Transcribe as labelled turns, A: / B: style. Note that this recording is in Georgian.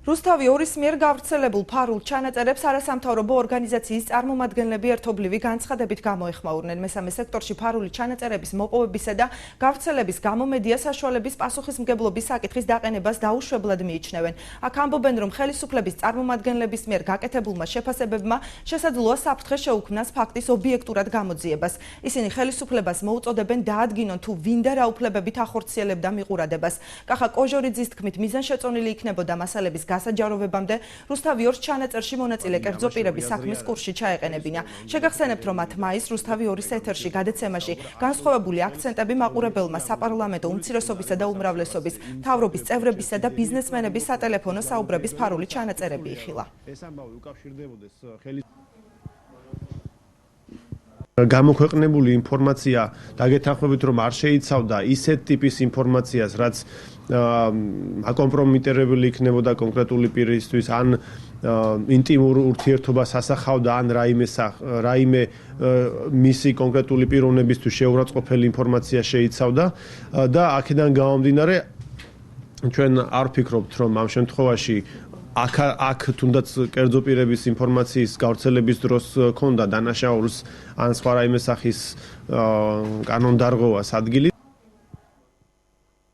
A: რუსთავი ორის მიერ გავრცელებულ ფარულ ჩანაწერებს არასამთავრობო ორგანიზაციის წარმომადგენლები ერთობლივი განცხადებით გამოეხმაურნენ. მესამე სექტორში ფარული ჩანაწერების მოპოვებისა და გავრცელების გამო მედია საშუალების პასუხისმგებლობის საკითხის დაყენებას დაუშვებლად მიიჩნევენ. აქ ამბობენ, რომ ხელისუფლების წარმომადგენლების მიერ გაკეთებულმა შეფასებებმა შესაძლოა საფრთხე შეუქმნას ფაქტის ობიექტურად გამოძიებას. ისინი ხელისუფლებას მოუწოდებენ დაადგინონ თუ ვინ და რა უფლებებით ახორციელებდა მიყურადებას. კახა კოჟორიძის თქმით, მიზანშეწონილი იქნებოდა მასალების გასაჯაროვებამდე რუსთავი ორის ჩანაწერში მონაწილე კერძო პირების საქმის კურსში ჩაეყენებინა. შეგახსენებთ, რომ 10 მაისს რუსთავი ორის ეთერში გადაცემაში განსხვავებული აქცენტები მაყურებელმა საპარლამენტო უმცირესობისა და უმრავლესობის, მთავრობის წევრებისა და ბიზნესმენების სატელეფონო საუბრების ფარული ჩანაწერები იხილა.
B: გამოქვეყნებული ინფორმაცია დაგეთანხმებით, რომ არ შეიცავდა ისეთ ტიპის ინფორმაციას, რაც აკომპრომიტირებული იქნებოდა კონკრეტული პირისთვის, ან ინტიმურ ურთიერთობას ასახავდა, ან რაიმე მისი კონკრეტული პიროვნებისთვის შეურაცხყოფელი ინფორმაცია შეიცავდა და აქედან გამომდინარე ჩვენ არ ვფიქრობთ, რომ ამ შემთხვევაში აქ თუნდაც კერძო პირების ინფორმაციის გავრცელების დროს ქონდა დანაშაულს ან სხვა რაიმე სახის კანონდარღვევას ადგილი.